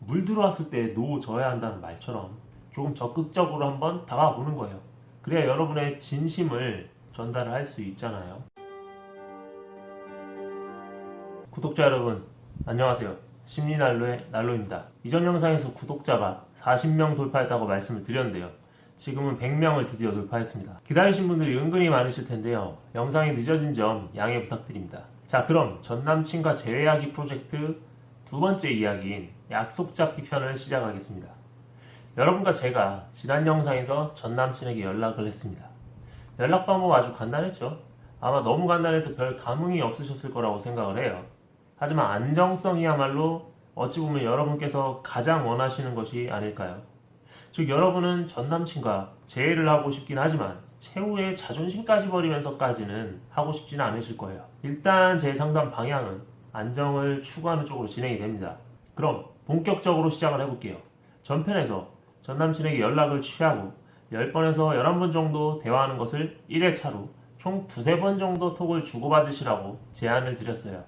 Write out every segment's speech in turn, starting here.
물 들어왔을 때 놓아줘야 한다는 말처럼 조금 적극적으로 한번 다가보는 거예요. 그래야 여러분의 진심을 전달을 할 수 있잖아요. 구독자 여러분, 안녕하세요. 심리난로의 난로입니다. 이전 영상에서 구독자가 40명 돌파했다고 말씀을 드렸는데요. 지금은 100명을 드디어 돌파했습니다. 기다리신 분들이 은근히 많으실 텐데요. 영상이 늦어진 점 양해 부탁드립니다. 자, 그럼 전남친과 재회하기 프로젝트 두 번째 이야기인 약속 잡기 편을 시작하겠습니다. 여러분과 제가 지난 영상에서 전남친에게 연락을 했습니다. 연락 방법 아주 간단했죠. 아마 너무 간단해서 별 감흥이 없으셨을 거라고 생각을 해요. 하지만 안정성이야말로 어찌 보면 여러분께서 가장 원하시는 것이 아닐까요? 즉 여러분은 전남친과 재회를 하고 싶긴 하지만 최후의 자존심까지 버리면서까지는 하고 싶지는 않으실 거예요. 일단 제 상담 방향은 안정을 추구하는 쪽으로 진행이 됩니다. 그럼 본격적으로 시작을 해볼게요. 전편에서 전남친에게 연락을 취하고 10번에서 11번 정도 대화하는 것을 1회차로 총 2-3번 정도 톡을 주고받으시라고 제안을 드렸어요.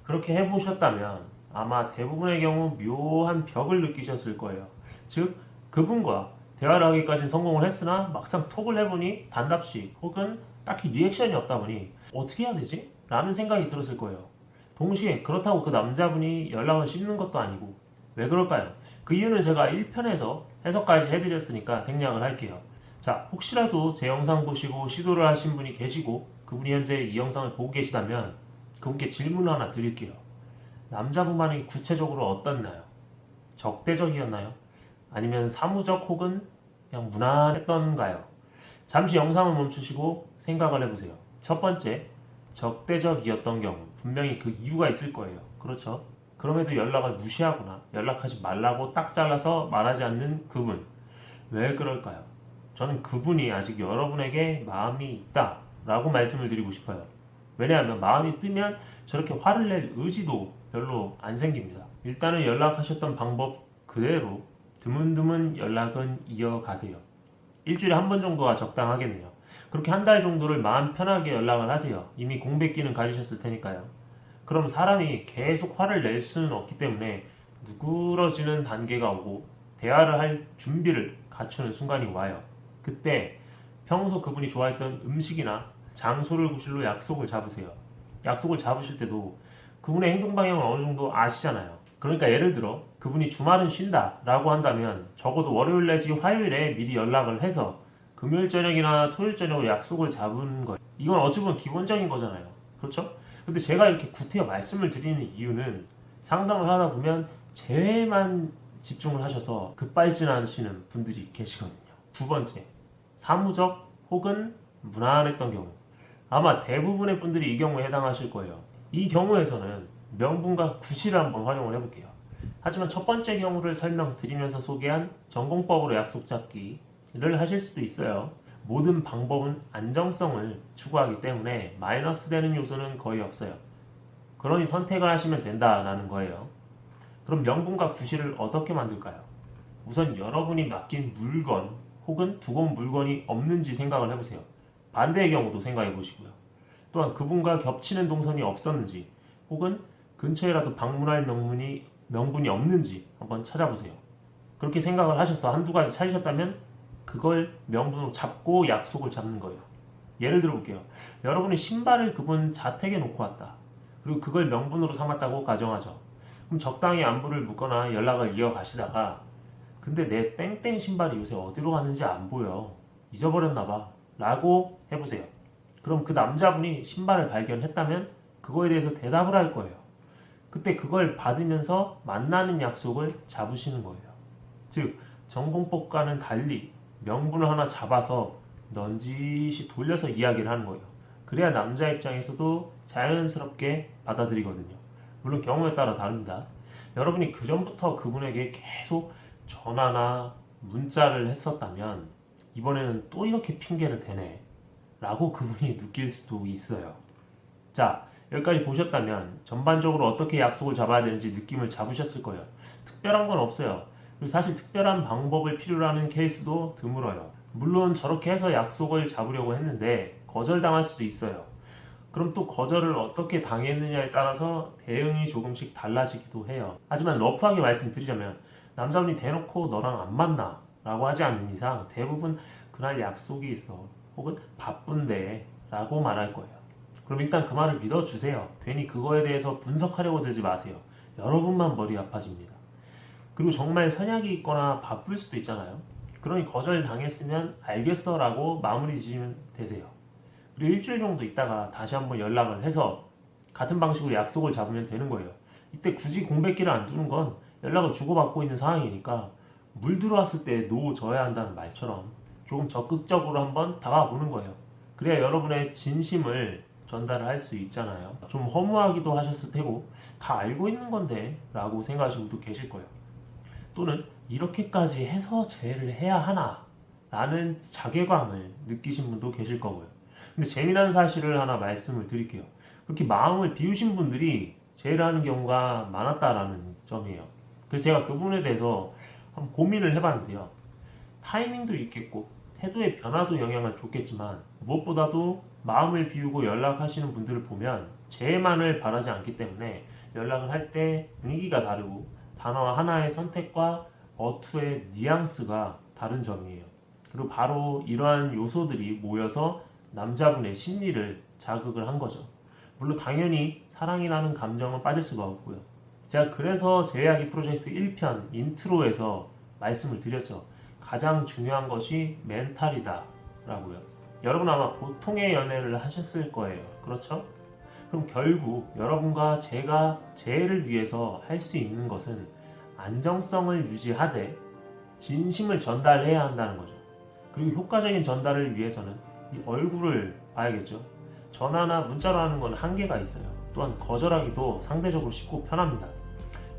그렇게 해보셨다면 아마 대부분의 경우 묘한 벽을 느끼셨을 거예요. 즉 그분과 대화를 하기까지는 성공을 했으나 막상 톡을 해보니 단답식 혹은 딱히 리액션이 없다 보니 어떻게 해야 되지? 라는 생각이 들었을 거예요. 동시에 그렇다고 그 남자분이 연락을 씹는 것도 아니고 왜 그럴까요? 그 이유는 제가 1편에서 해석까지 해드렸으니까 생략을 할게요. 자, 혹시라도 제 영상 보시고 시도를 하신 분이 계시고 그분이 현재 이 영상을 보고 계시다면 그분께 질문을 하나 드릴게요. 남자분 반응이 구체적으로 어떻나요? 적대적이었나요? 아니면 사무적 혹은 그냥 무난했던가요? 잠시 영상을 멈추시고 생각을 해보세요. 첫 번째, 적대적이었던 경우 분명히 그 이유가 있을 거예요. 그렇죠? 그럼에도 연락을 무시하거나 연락하지 말라고 딱 잘라서 말하지 않는 그분, 왜 그럴까요? 저는 그분이 아직 여러분에게 마음이 있다 라고 말씀을 드리고 싶어요. 왜냐하면 마음이 뜨면 저렇게 화를 낼 의지도 별로 안 생깁니다. 일단은 연락하셨던 방법 그대로 드문드문 연락은 이어가세요. 일주일에 한 번 정도가 적당하겠네요. 그렇게 한 달 정도를 마음 편하게 연락을 하세요. 이미 공백기는 가지셨을 테니까요. 그럼 사람이 계속 화를 낼 수는 없기 때문에 누그러지는 단계가 오고 대화를 할 준비를 갖추는 순간이 와요. 그때 평소 그분이 좋아했던 음식이나 장소를 구실로 약속을 잡으세요. 약속을 잡으실 때도 그분의 행동 방향을 어느 정도 아시잖아요. 그러니까 예를 들어 그분이 주말은 쉰다 라고 한다면 적어도 월요일 내지 화요일에 미리 연락을 해서 금요일 저녁이나 토요일 저녁으로 약속을 잡은 거예요. 이건 어찌 보면 기본적인 거잖아요. 그렇죠? 근데 제가 이렇게 구태여 말씀을 드리는 이유는 상담을 하다 보면 재회만 집중을 하셔서 급발진하시는 분들이 계시거든요. 두 번째, 사무적 혹은 무난했던 경우. 아마 대부분의 분들이 이 경우에 해당하실 거예요. 이 경우에서는 명분과 구실을 한번 활용을 해볼게요. 하지만 첫 번째 경우를 설명드리면서 소개한 전공법으로 약속 잡기를 하실 수도 있어요. 모든 방법은 안정성을 추구하기 때문에 마이너스 되는 요소는 거의 없어요. 그러니 선택을 하시면 된다라는 거예요. 그럼 명분과 구실을 어떻게 만들까요? 우선 여러분이 맡긴 물건 혹은 두고 온 물건이 없는지 생각을 해보세요. 반대의 경우도 생각해 보시고요. 또한 그분과 겹치는 동선이 없었는지 혹은 근처에라도 방문할 명분이 없는지 한번 찾아보세요. 그렇게 생각을 하셔서 한두 가지 찾으셨다면 그걸 명분으로 잡고 약속을 잡는 거예요. 예를 들어 볼게요. 여러분이 신발을 그분 자택에 놓고 왔다. 그리고 그걸 명분으로 삼았다고 가정하죠. 그럼 적당히 안부를 묻거나 연락을 이어가시다가 근데 내 땡땡 신발이 요새 어디로 갔는지 안 보여. 잊어버렸나 봐. 라고 해보세요. 그럼 그 남자분이 신발을 발견했다면 그거에 대해서 대답을 할 거예요. 그때 그걸 받으면서 만나는 약속을 잡으시는 거예요. 즉 전공법과는 달리 명분을 하나 잡아서 넌지시 돌려서 이야기를 하는 거예요. 그래야 남자 입장에서도 자연스럽게 받아들이거든요. 물론 경우에 따라 다릅니다. 여러분이 그전부터 그분에게 계속 전화나 문자를 했었다면 이번에는 또 이렇게 핑계를 대네 라고 그분이 느낄 수도 있어요. 자, 여기까지 보셨다면 전반적으로 어떻게 약속을 잡아야 되는지 느낌을 잡으셨을 거예요. 특별한 건 없어요. 그리고 사실 특별한 방법을 필요로 하는 케이스도 드물어요. 물론 저렇게 해서 약속을 잡으려고 했는데 거절당할 수도 있어요. 그럼 또 거절을 어떻게 당했느냐에 따라서 대응이 조금씩 달라지기도 해요. 하지만 러프하게 말씀드리자면 남자분이 대놓고 너랑 안 만나 라고 하지 않는 이상 대부분 그날 약속이 있어 혹은 바쁜데 라고 말할 거예요. 그럼 일단 그 말을 믿어주세요. 괜히 그거에 대해서 분석하려고 들지 마세요. 여러분만 머리 아파집니다. 그리고 정말 선약이 있거나 바쁠 수도 있잖아요. 그러니 거절 당했으면 알겠어 라고 마무리 지으면 되세요. 그리고 일주일 정도 있다가 다시 한번 연락을 해서 같은 방식으로 약속을 잡으면 되는 거예요. 이때 굳이 공백기를 안 두는 건 연락을 주고받고 있는 상황이니까 물 들어왔을 때 노 져야 한다는 말처럼 조금 적극적으로 한번 다가보는 거예요. 그래야 여러분의 진심을 전달을 할 수 있잖아요. 좀 허무하기도 하셨을 테고 다 알고 있는 건데 라고 생각하시는 분도 계실 거예요. 또는 이렇게까지 해서 재회를 해야 하나 라는 자괴감을 느끼신 분도 계실 거고요. 근데 재미난 사실을 하나 말씀을 드릴게요. 그렇게 마음을 비우신 분들이 재회를 하는 경우가 많았다라는 점이에요. 그래서 제가 그 부분에 대해서 한번 고민을 해봤는데요. 타이밍도 있겠고 태도의 변화도 영향을 줬겠지만 무엇보다도 마음을 비우고 연락하시는 분들을 보면 재회만을 바라지 않기 때문에 연락을 할 때 분위기가 다르고 단어 하나의 선택과 어투의 뉘앙스가 다른 점이에요. 그리고 바로 이러한 요소들이 모여서 남자분의 심리를 자극을 한 거죠. 물론 당연히 사랑이라는 감정은 빠질 수가 없고요. 제가 그래서 제이야기 프로젝트 1편 인트로에서 말씀을 드렸죠. 가장 중요한 것이 멘탈이다 라고요. 여러분 아마 보통의 연애를 하셨을 거예요. 그렇죠? 그럼 결국 여러분과 제가 재회를 위해서 할 수 있는 것은 안정성을 유지하되 진심을 전달해야 한다는 거죠. 그리고 효과적인 전달을 위해서는 이 얼굴을 봐야겠죠. 전화나 문자로 하는 건 한계가 있어요. 또한 거절하기도 상대적으로 쉽고 편합니다.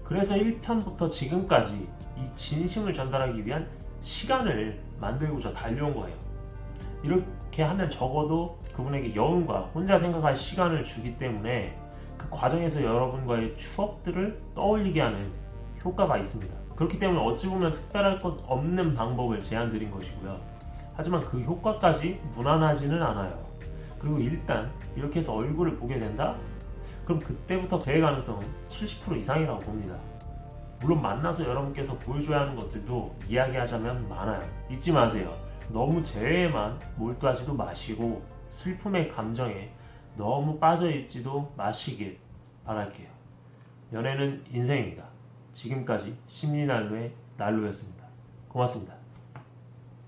그래서 1편부터 지금까지 이 진심을 전달하기 위한 시간을 만들고자 달려온 거예요. 이렇게 하면 적어도 그분에게 여운과 혼자 생각할 시간을 주기 때문에 그 과정에서 여러분과의 추억들을 떠올리게 하는 효과가 있습니다. 그렇기 때문에 어찌 보면 특별할 것 없는 방법을 제안드린 것이고요. 하지만 그 효과까지 무난하지는 않아요. 그리고 일단 이렇게 해서 얼굴을 보게 된다? 그럼 그때부터 재회 가능성은 70% 이상이라고 봅니다. 물론 만나서 여러분께서 보여줘야 하는 것들도 이야기하자면 많아요. 잊지 마세요. 너무 재회에만 몰두하지도 마시고 슬픔의 감정에 너무 빠져있지도 마시길 바랄게요. 연애는 인생입니다. 지금까지 심리난로의 난로였습니다. 고맙습니다.